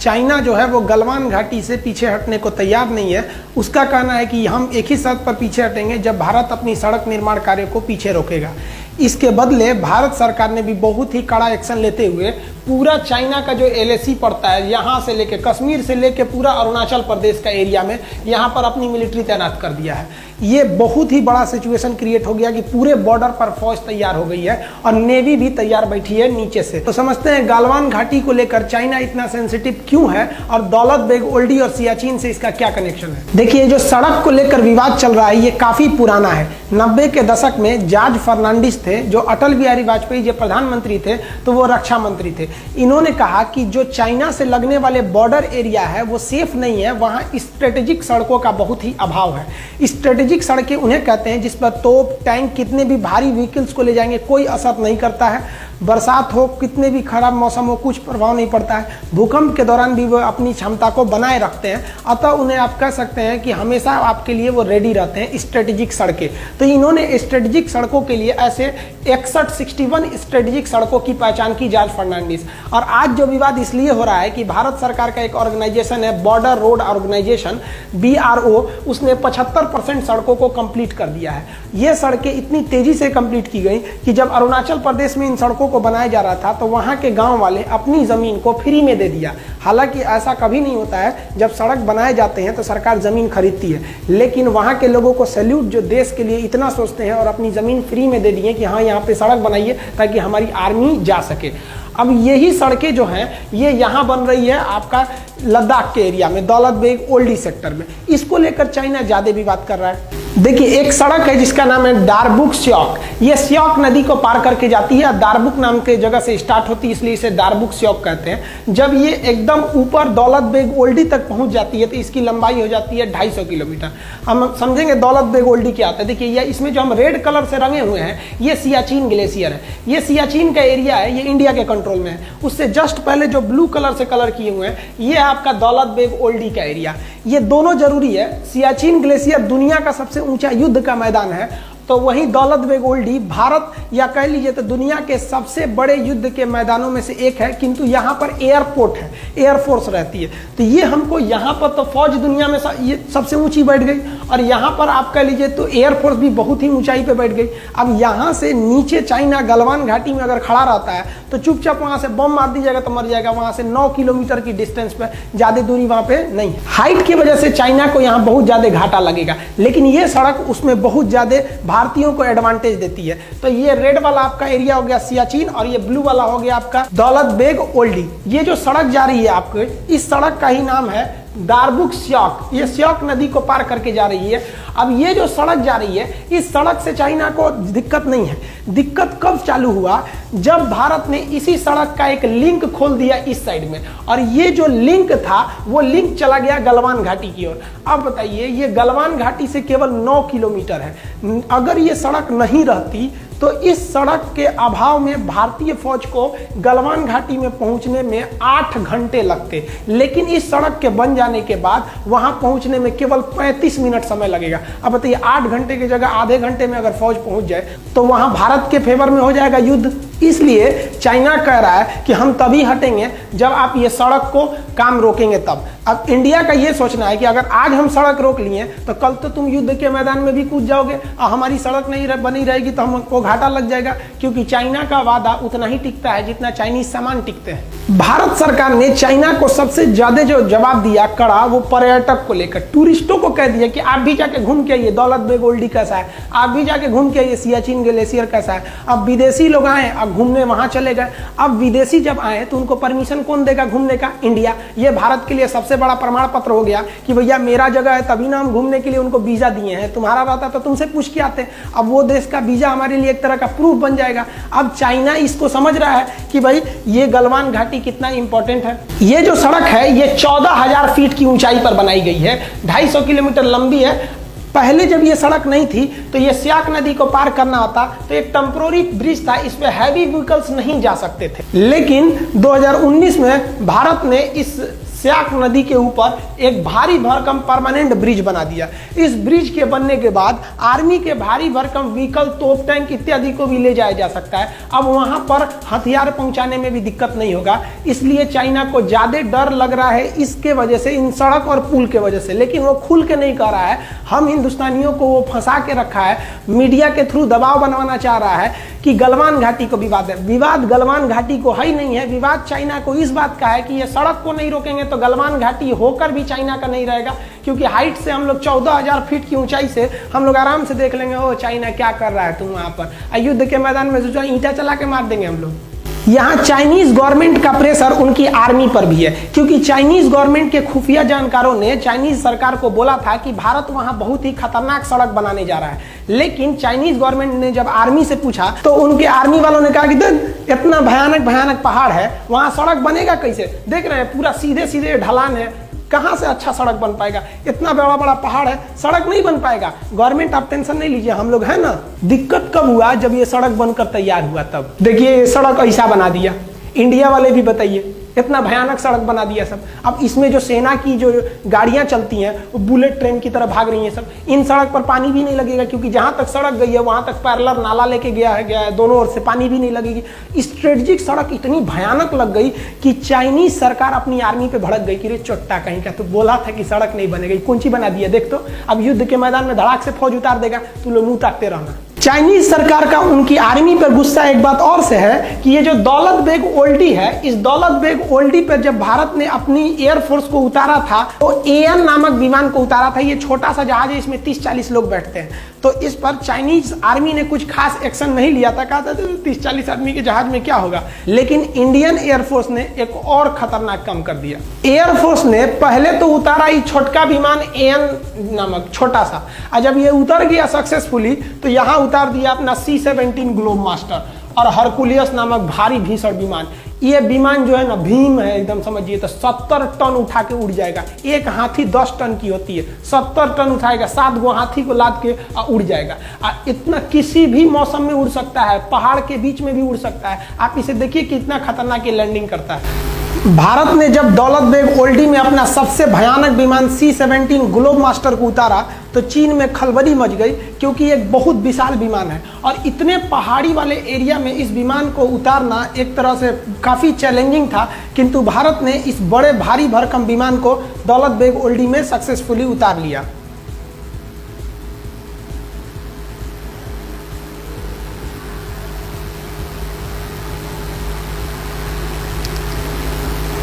China जो है वो गलवान घाटी से पीछे हटने को तैयार नहीं है। उसका कहना है कि हम एक ही शर्त पर पीछे हटेंगे जब भारत अपनी सड़क निर्माण कार्य को पीछे रोकेगा। इसके बदले भारत सरकार ने भी बहुत ही कड़ा एक्शन लेते हुए पूरा चाइना का जो LAC पड़ता है, यहाँ से लेके कश्मीर से लेके पूरा अरुणाचल प्रदेश का एरिया में यहाँ पर अपनी मिलिट्री तैनात कर दिया है। ये बहुत ही बड़ा सिचुएशन क्रिएट हो गया कि पूरे बॉर्डर पर फौज तैयार हो गई है और नेवी भी तैयार बैठी है नीचे से। तो समझते हैं गलवान घाटी को लेकर चाइना इतना सेंसिटिव क्यों है और दौलत बेग ओल्डी और सियाचिन से इसका क्या कनेक्शन है। देखिए, जो सड़क को लेकर विवाद चल रहा है ये काफी पुराना है। 90 के दशक में जॉर्ज फर्नांडिस थे, जो अटल बिहारी वाजपेयी जो प्रधानमंत्री थे तो वो रक्षा मंत्री थे। इन्होंने कहा कि जो चाइना से लगने वाले बॉर्डर एरिया है वो सेफ नहीं है, वहां स्ट्रेटेजिक सड़कों का बहुत ही अभाव है। स्ट्रेटेजिक सड़कें उन्हें कहते हैं जिस पर तोप, टैंक, कितने भी भारी व्हीकल्स को ले जाएंगे कोई असर नहीं करता है। बरसात हो, कितने भी खराब मौसम हो, कुछ प्रभाव नहीं पड़ता है। भूकंप के दौरान भी वो अपनी क्षमता को बनाए रखते हैं, अतः उन्हें आप कह सकते हैं कि हमेशा आपके लिए वो रेडी रहते हैं स्ट्रेटेजिक सड़कें। तो इन्होंने स्ट्रेटेजिक सड़कों के लिए ऐसे 61 स्ट्रेटेजिक सड़कों की पहचान की जॉर्ज फर्नांडिस। और आज जो विवाद इसलिए हो रहा है कि भारत सरकार का एक ऑर्गेनाइजेशन है बॉर्डर रोड ऑर्गेनाइजेशन BRO, उसने 75% सड़कों को कंप्लीट कर दिया है। ये सड़कें इतनी तेजी से कंप्लीट की गई कि जब अरुणाचल प्रदेश में इन सड़कों को बनाया जा रहा था तो वहां के गांव वाले अपनी जमीन को फ्री में दे दिया। हालांकि ऐसा कभी नहीं होता है, जब सड़क बनाए जाते हैं तो सरकार जमीन खरीदती है, लेकिन वहां के लोगों को सैल्यूट जो देश के लिए इतना सोचते हैं और अपनी जमीन फ्री में दे दिए कि हाँ यहाँ पे सड़क बनाइए ताकि हमारी आर्मी जा सके। अब यही सड़कें जो हैं ये यहाँ बन रही है आपका लद्दाख के एरिया में, दौलत बेग ओल्डी सेक्टर में। इसको लेकर चाइना ज्यादा विवाद कर रहा है। देखिए, एक सड़क है जिसका नाम है दारबुक स्योक। ये स्योक नदी को पार करके जाती है, दारबुक नाम के जगह से स्टार्ट होती है, इसलिए इसे दारबुक स्योक कहते हैं। जब ये एकदम ऊपर दौलत बेग ओल्डी तक पहुंच जाती है तो इसकी लंबाई हो जाती है 250 किलोमीटर। हम समझेंगे दौलत बेग ओल्डी क्या होता है। देखिए, ये इसमें जो हम रेड कलर से रंगे हुए हैं ये सियाचिन ग्लेशियर है। ये सियाचिन का एरिया है, ये इंडिया के कंट्रोल में है। उससे जस्ट पहले जो ब्लू कलर से कलर किए हुए हैं ये आपका दौलत बेग ओल्डी का एरिया। ये दोनों जरूरी है। सियाचिन ग्लेशियर दुनिया का सबसे ऊंचा युद्ध का मैदान है, तो वहीं दौलत बेग ओल्डी भारत या कह लीजिए तो दुनिया के सबसे बड़े युद्ध के मैदानों में से एक है। किंतु यहाँ पर एयरपोर्ट है, एयरफोर्स रहती है, तो ये हमको यहाँ पर तो फौज दुनिया में ये सबसे ऊंची बैठ गई और यहाँ पर आप कह लीजिए तो एयरफोर्स भी बहुत ही ऊंचाई पे बैठ गई। अब यहाँ से नीचे चाइना गलवान घाटी में अगर खड़ा रहता है तो चुपचाप वहाँ से बम मार दीजिएगा तो मर जाएगा। वहाँ से 9 किलोमीटर की डिस्टेंस पे, ज्यादा दूरी वहाँ पे नहीं। हाइट की वजह से चाइना को यहाँ बहुत ज्यादा घाटा लगेगा, लेकिन ये सड़क उसमें बहुत ज्यादा भारतीयों को एडवांटेज देती है। तो ये रेड वाला आपका एरिया हो गया सियाचिन और ये ब्लू वाला हो गया आपका दौलत बेग ओल्डी। ये जो सड़क जा रही है आपको, इस सड़क का ही नाम है दारबुक स्योक। ये स्योक नदी को पार करके जा रही है। अब ये जो सड़क जा रही है इस सड़क से चाइना को दिक्कत नहीं है। दिक्कत कब चालू हुआ, जब भारत ने इसी सड़क का एक लिंक खोल दिया इस साइड में, और ये जो लिंक था वो लिंक चला गया गलवान घाटी की ओर। अब बताइए, ये गलवान घाटी से केवल 9 किलोमीटर है। अगर ये सड़क नहीं रहती तो इस सड़क के अभाव में भारतीय फौज को गलवान घाटी में पहुंचने में 8 घंटे लगते, लेकिन इस सड़क के बन जाने के बाद वहां पहुंचने में केवल 35 मिनट समय लगेगा। अब बताइए, 8 घंटे की जगह आधे घंटे में अगर फौज पहुंच जाए तो वहां भारत के फेवर में हो जाएगा युद्ध। इसलिए चाइना कह रहा है कि हम तभी हटेंगे जब आप ये सड़क को काम रोकेंगे तब। अब इंडिया का ये सोचना है कि अगर आज हम सड़क रोक लिए तो कल तो तुम युद्ध के मैदान में भी कूद जाओगे और हमारी सड़क नहीं बनी रहेगी तो हमको घाटा लग जाएगा, क्योंकि चाइना का वादा उतना ही टिकता है जितना चाइनीज सामान टिकते हैं। भारत सरकार ने चाइना को सबसे ज्यादा जो जवाब दिया कड़ा, वो पर्यटक को लेकर, टूरिस्टों को कह दिया कि आप भी जाके घूम के आइए दौलत बेग ओल्डी कैसा है, आप भी जाके घूम के आइए सियाचिन ग्लेशियर कैसा है। अब विदेशी लोग आए, अब घूमने वहां चले गए। अब विदेशी जब आए तो उनको परमिशन कौन देगा घूमने का? इंडिया। ये भारत के लिए सबसे बड़ा प्रमाण पत्र हो गया कि भैया मेरा जगह है, तभी ना हम घूमने के लिए उनको वीजा दिए हैं। तुम्हारा रहता तो तुमसे पूछ के आते। अब वो देश का वीजा हमारे लिए एक तरह का प्रूफ बन जाएगा। अब चाइना इसको समझ रहा है कि भाई ये गलवान घाटी कितना इंपॉर्टेंट है। ये जो सड़क है ये 14,000 फीट की ऊंचाई पर बनाई गई है, 250 किलोमीटर लंबी है। पहले जब ये सड़क नहीं थी तो ये स्याक नदी को पार करना होता तो एक टेम्पोररी ब्रिज था, इस पे हैवी व्हीकल्स नहीं जा सकते थे। लेकिन 2019 में भारत ने इस स्याक नदी के ऊपर एक भारी भरकम परमानेंट ब्रिज बना दिया। इस ब्रिज के बनने के बाद आर्मी के भारी भरकम व्हीकल, तोप टैंक इत्यादि को भी ले जाया जा सकता है। अब वहां पर हथियार पहुंचाने में भी दिक्कत नहीं होगा, इसलिए चाइना को ज्यादा डर लग रहा है इसके वजह से, इन सड़क और पुल के वजह से। लेकिन वो खुल के नहीं कह रहा है, हम हिंदुस्तानियों को वो फंसा के रखा है, मीडिया के थ्रू दबाव बनवाना चाह रहा है कि गलवान घाटी को विवाद है। विवाद गलवान घाटी को है ही नहीं है, विवाद चाइना को इस बात का है कि ये सड़क को नहीं रोकेंगे तो गलवान घाटी होकर भी चाइना का नहीं रहेगा, क्योंकि हाइट से हम लोग 14,000 फीट की ऊंचाई से हम लोग आराम से देख लेंगे ओ चाइना क्या कर रहा है तुम वहां पर। युद्ध के मैदान में सोचा ईंटा चला के मार देंगे हम लोग। यहाँ चाइनीज गवर्नमेंट का प्रेशर उनकी आर्मी पर भी है, क्योंकि चाइनीज गवर्नमेंट के खुफिया जानकारों ने चाइनीज सरकार को बोला था कि भारत वहां बहुत ही खतरनाक सड़क बनाने जा रहा है। लेकिन चाइनीज गवर्नमेंट ने जब आर्मी से पूछा तो उनके आर्मी वालों ने कहा कि इतना भयानक भयानक पहाड़ है, वहां सड़क बनेगा कैसे? देख रहे हैं पूरा सीधे सीधे ढलान है, कहां से अच्छा सड़क बन पाएगा? इतना बड़ा बड़ा पहाड़ है, सड़क नहीं बन पाएगा। गवर्नमेंट आप टेंशन नहीं लीजिए, हम लोग है ना। दिक्कत कब हुआ? जब ये सड़क बनकर तैयार हुआ तब। देखिए ये सड़क ऐसा बना दिया, इंडिया वाले भी बताइए इतना भयानक सड़क बना दिया सब। अब इसमें जो सेना की जो गाड़ियां चलती हैं वो बुलेट ट्रेन की तरह भाग रही हैं सब। इन सड़क पर पानी भी नहीं लगेगा, क्योंकि जहां तक सड़क गई है वहां तक पैरेलल नाला लेके गया है, दोनों ओर से पानी भी नहीं लगेगी। स्ट्रेटेजिक सड़क इतनी भयानक लग गई कि चाइनीज सरकार अपनी आर्मी पे भड़क गई कि रे चोट्टा कहीं का, तो बोला था कि सड़क नहीं बनेगी, कौन सी बना दिया देख तो। अब युद्ध के मैदान में धड़ाक से फौज उतार देगा, तू लोग मुंह ताकते रहना। चाइनीज सरकार का उनकी आर्मी पर गुस्सा एक बात और से है कि ये जो दौलत बेग ओल्डी है, इस दौलत बेग ओल्डी पर जब भारत ने अपनी एयरफोर्स को उतारा था तो एएन नामक विमान को उतारा था। ये छोटा सा जहाज है, इसमें 30-40 लोग बैठते हैं। तो इस पर चाइनीज आर्मी ने कुछ खास एक्शन नहीं लिया था, कहा था 30-40 आदमी के जहाज में क्या होगा। लेकिन इंडियन एयरफोर्स ने एक और खतरनाक काम कर दिया। एयरफोर्स ने पहले तो उतारा ही छोटका विमान एएन नामक छोटा सा, और जब ये उतर गया सक्सेसफुली तो यहाँ उतार दिया अपना C-17 ग्लोब मास्टर और हरकुलियस नामक भारी भीषण विमान। ये विमान जो है ना भीम है एकदम, समझिए तो 70 टन उठा के उड़ जाएगा। एक हाथी 10 टन की होती है, 70 टन उठाएगा, 7 गो हाथी को लाद के उड़ जाएगा। इतना किसी भी मौसम में उड़ सकता है, पहाड़ के बीच में भी उड़ सकता है। आप इसे देखिए कितना खतरनाक ये लैंडिंग करता है। भारत ने जब दौलत बेग ओल्डी में अपना सबसे भयानक विमान C-17 ग्लोब मास्टर को उतारा तो चीन में खलबली मच गई, क्योंकि एक बहुत विशाल विमान है और इतने पहाड़ी वाले एरिया में इस विमान को उतारना एक तरह से काफ़ी चैलेंजिंग था। किंतु भारत ने इस बड़े भारी भरकम विमान को दौलत बेग ओल्डी में सक्सेसफुली उतार लिया।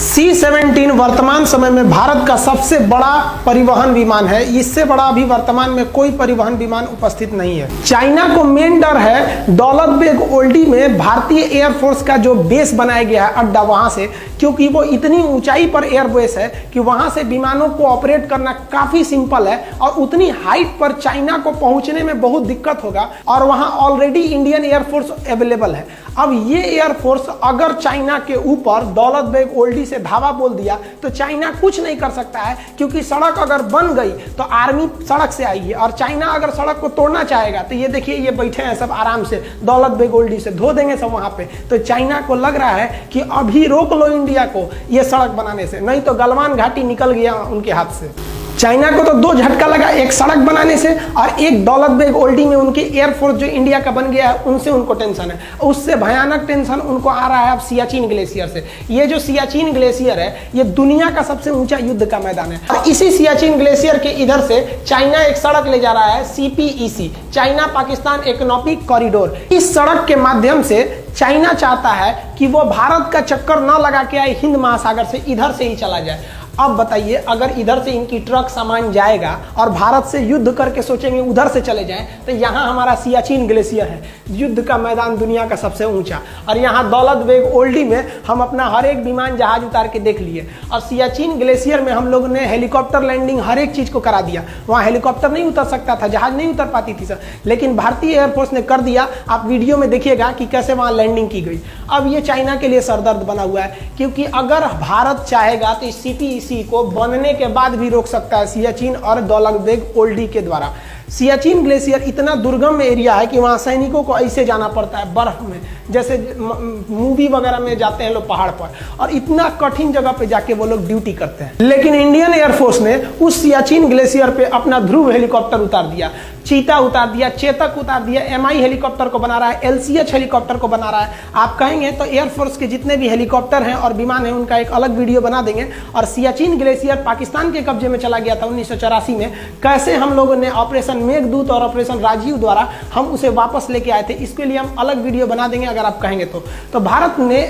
C-17 वर्तमान समय में भारत का सबसे बड़ा परिवहन विमान है। इससे बड़ा अभी वर्तमान में कोई परिवहन विमान उपस्थित नहीं है। चाइना को मेन डर है दौलत बेग ओल्डी में भारतीय एयरफोर्स का जो बेस बनाया गया है अड्डा, वहां से, क्योंकि वो इतनी ऊंचाई पर एयरबेस है कि वहां से विमानों को ऑपरेट करना काफी सिंपल है और उतनी हाइट पर चाइना को पहुंचने में बहुत दिक्कत होगा। और वहां ऑलरेडी इंडियन एयरफोर्स अवेलेबल है। अब ये एयरफोर्स अगर चाइना के ऊपर दौलत बेग ओल्डी से धावा बोल दिया तो चाइना कुछ नहीं कर सकता है, क्योंकि सड़क अगर बन गई तो आर्मी सड़क से आएगी और चाइना अगर सड़क को तोड़ना चाहेगा तो ये देखिए ये बैठे हैं सब आराम से, दौलत बेग ओल्डी से धो देंगे सब वहां पे। तो चाइना को लग रहा है कि अभी रोक लो इंडिया को ये सड़क बनाने से, नहीं तो गलवान घाटी निकल गया उनके हाथ से। चाइना को तो 2 झटका लगा, एक सड़क बनाने से और एक दौलत बेग ओल्डी में उनकी एयरफोर्स जो इंडिया का बन गया है उनसे उनको टेंशन है। उससे भयानक टेंशन उनको आ रहा है अब सियाचिन ग्लेशियर से। ये जो सियाचिन ग्लेशियर है ये दुनिया का सबसे ऊंचा युद्ध का मैदान है और इसी सियाचिन ग्लेशियर के इधर से चाइना एक सड़क ले जा रहा है CPEC, China Pakistan economic corridor. इस सड़क के माध्यम से चाइना चाहता है कि वो भारत का चक्कर न लगा के आए हिंद महासागर से, इधर से ही चला जाए। अब बताइए अगर इधर से इनकी ट्रक सामान जाएगा और भारत से युद्ध करके सोचेंगे उधर से चले जाएं, तो यहाँ हमारा सियाचिन ग्लेशियर है, युद्ध का मैदान दुनिया का सबसे ऊंचा, और यहाँ दौलत बेग ओल्डी में हम अपना हर एक विमान जहाज उतार के देख लिए। और सियाचिन ग्लेशियर में हम लोग ने हेलीकॉप्टर लैंडिंग हर एक चीज को करा दिया। वहाँ हेलीकॉप्टर नहीं उतर सकता था, जहाज नहीं उतर पाती थी सर, लेकिन भारतीय एयरफोर्स ने कर दिया। आप वीडियो में देखिएगा कि कैसे वहाँ लैंडिंग की गई। अब ये चाइना के लिए सरदर्द बना हुआ है, क्योंकि अगर भारत चाहेगा तो इस CPEC को बनने के बाद भी रोक सकता है सियाचिन और दौलत बेग ओल्डी के द्वारा। सियाचिन ग्लेशियर इतना दुर्गम एरिया है कि वहां सैनिकों को ऐसे जाना पड़ता है बर्फ में, जैसे मूवी वगैरह में जाते हैं लोग पहाड़ पर, और इतना कठिन जगह पे जाके वो लोग ड्यूटी करते हैं। लेकिन इंडियन एयरफोर्स ने उस सियाचिन ग्लेशियर पे अपना ध्रुव हेलीकॉप्टर उतार दिया, चीता उतार दिया, चेतक उतार दिया, MI हेलीकॉप्टर को बना रहा है, LCH हेलीकॉप्टर को बना रहा है। आप कहेंगे तो एयरफोर्स के जितने भी हेलीकॉप्टर हैं और विमान हैं उनका एक अलग वीडियो बना देंगे। और सियाचिन ग्लेशियर पाकिस्तान के कब्जे में चला गया था 1984 में, कैसे हम लोगों ने ऑपरेशन मेघदूत और ऑपरेशन राजीव द्वारा हम उसे वापस लेके आए थे, इसके लिए हम अलग वीडियो बना देंगे अगर आप कहेंगे तो भारत ने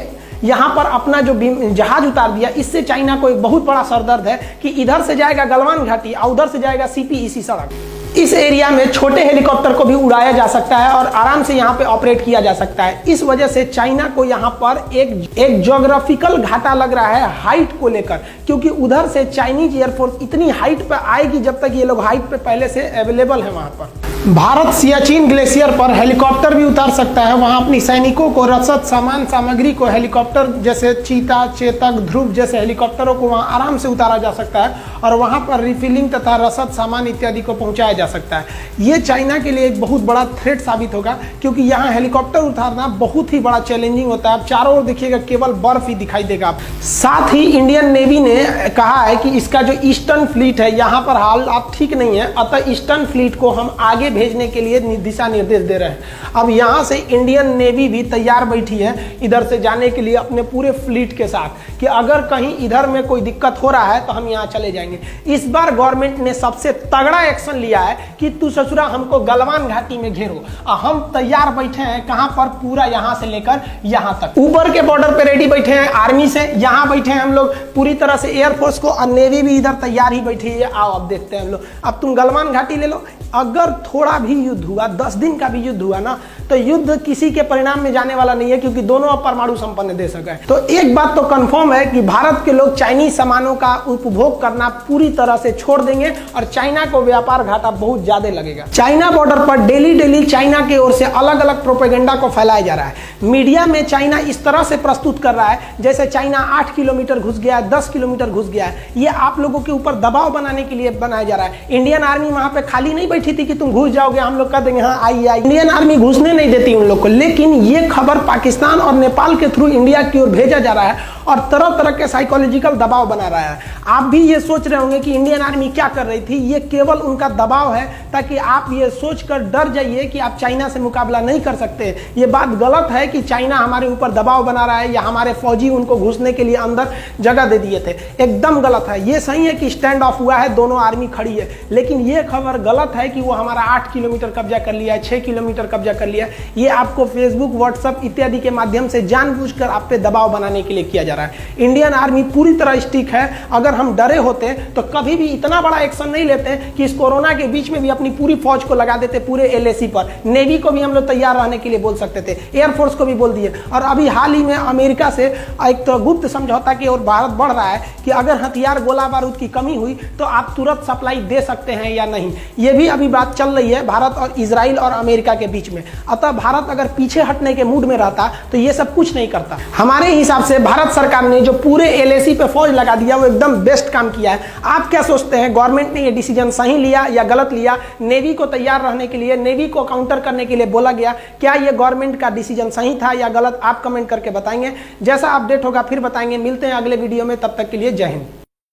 यहाँ पर अपना जो जहाज उतार दिया, इससे चाइना को एक बहुत बड़ा सरदर्द है कि इधर से जाएगा गलवान घाटी और उधर से जाएगा CPEC सड़क। इस एरिया में छोटे हेलीकॉप्टर को भी उड़ाया जा सकता है और आराम से यहाँ पे ऑपरेट किया जा सकता है। इस वजह से चाइना को यहाँ पर एक ज्योग्राफिकल घाटा लग रहा है हाइट को लेकर, क्योंकि उधर से चाइनीज एयरफोर्स इतनी हाइट पे आएगी जब तक ये लोग हाइट पे पहले से अवेलेबल है वहां पर। भारत सियाचिन ग्लेशियर पर हेलीकॉप्टर भी उतार सकता है, वहां अपनी सैनिकों को, रसद, सामान सामग्री को हेलीकॉप्टर जैसे चीता, चेतक, ध्रुव जैसे हेलीकॉप्टरों को वहां आराम से उतारा जा सकता है और वहां पर रिफिलिंग तथा रसद सामान इत्यादि को पहुंचाया जा सकता है। ये चाइना के लिए एक बहुत बड़ा थ्रेट साबित होगा, क्योंकि यहाँ हेलीकॉप्टर उतारना बहुत ही बड़ा चैलेंजिंग होता है। आप चारों ओर देखिएगा केवल बर्फ ही दिखाई देगा। साथ ही इंडियन नेवी ने कहा है कि इसका जो ईस्टर्न फ्लीट है यहाँ पर हालात ठीक नहीं है, अतः ईस्टर्न फ्लीट को हम आगे भेजने के लिए दिशा निर्देश दे रहे हैं। अब यहाँ से इंडियन नेवी भी तैयार बैठी है इधर से जाने के लिए अपने पूरे फ्लीट के साथ, कि अगर कहीं इधर में कोई दिक्कत हो रहा है तो हम यहाँ चले जाएंगे। इस बार गवर्नमेंट ने सबसे तगड़ा एक्शन लिया है कि तू ससुरा हमको गलवान घाटी में घेरो, हम तैयार बैठे हैं। कहां पर? पूरा यहां से लेकर यहां तक, ऊपर के बॉर्डर पे रेडी बैठे हैं आर्मी से, यहां बैठे हैं हम लोग पूरी तरह से एयरफोर्स को, और नेवी भी इधर तैयार ही बैठी है। आओ अब देखते हैं हम लोग, अब तुम गलवान घाटी ले लो। अगर थोड़ा भी युद्ध हुआ, 10 दिन का भी युद्ध हुआ ना, तो युद्ध किसी के परिणाम में जाने वाला नहीं है, क्योंकि दोनों अब परमाणु संपन्न देश है। तो एक बात तो कंफर्म है कि भारत के लोग चाइनीज सामानों का उपभोग करना पूरी तरह से छोड़ देंगे और चाइना को व्यापार घाटा बहुत ज्यादा लगेगा। चाइना बॉर्डर पर डेली चाइना की ओर से अलग अलग प्रोपेगेंडा को फैलाया जा रहा है। मीडिया में चाइना इस तरह से प्रस्तुत कर रहा है जैसे चाइना 8 किलोमीटर घुस गया है, 10 किलोमीटर घुस गया है। ये आप लोगों के ऊपर दबाव बनाने के लिए बनाया जा रहा है। इंडियन आर्मी वहां पे खाली नहीं बैठी थी कि तुम घुस जाओगे, हम लोग कह देंगे हाँ आइए। इंडियन आर्मी घुसने नहीं देती उन लोग को, लेकिन ये खबर पाकिस्तान और नेपाल के थ्रू इंडिया की ओर भेजा जा रहा है और तरह तरह के साइकोलॉजिकल दबाव बना रहा है। आप भी ये सोच रहे होंगे कि इंडियन आर्मी क्या कर रही थी, ये केवल उनका दबाव है ताकि आप ये सोचकर डर जाइए कि आप चाइना से मुकाबला नहीं कर सकते। ये बात गलत है कि चाइना हमारे ऊपर दबाव बना रहा है या हमारे फौजी उनको घुसने के लिए अंदर जगह दे दिए थे, एकदम गलत है। ये सही है कि स्टैंड ऑफ हुआ है, दोनों आर्मी खड़ी है, लेकिन ये खबर गलत है कि वो हमारा 8 किलोमीटर कब्जा कर लिया है, 6 किलोमीटर कब्जा कर लिया है। ये आपको फेसबुक, व्हाट्सएप इत्यादि के माध्यम से जानबूझकर आप पे दबाव बनाने के लिए किया जा रहा है। इंडियन आर्मी पूरी तरह स्टिक है। अगर हम डरे होते तो कभी भी इतना बड़ा एक्शन नहीं लेते कि इस कोरोना के बीच में भी अपनी पूरी फौज को लगा देते पूरे LAC पर। नेवी को भी हम लोग तैयार रहने के लिए बोल सकते थे, एयरफोर्स को भी बोल दिए। और अभी हाल ही में अमेरिका से एक तो गुप्त समझौता की ओर भारत बढ़ रहा है कि अगर हथियार, गोला बारूद की कमी हुई तो आप तुरंत सप्लाई दे सकते हैं या नहीं। ये भी अभी बात चल रही है भारत और इजराइल और अमेरिका के बीच में। अतः भारत अगर पीछे हटने के मूड में रहता तो ये सब कुछ नहीं करता। हमारे हिसाब से भारत सरकार ने जो पूरे LAC पे फौज लगा दिया वो एकदम बेस्ट काम किया है। आप क्या सोचते हैं, गवर्नमेंट ने ये डिसीजन सही लिया या गलत लिया? नेवी को तैयार रहने के लिए, नेवी को काउंटर करने के लिए बोला गया, क्या ये गवर्नमेंट का डिसीजन सही था या गलत? आप कमेंट करके बताएंगे। जैसा अपडेट होगा फिर बताएंगे। मिलते हैं अगले वीडियो में, तब तक के लिए जय हिंद।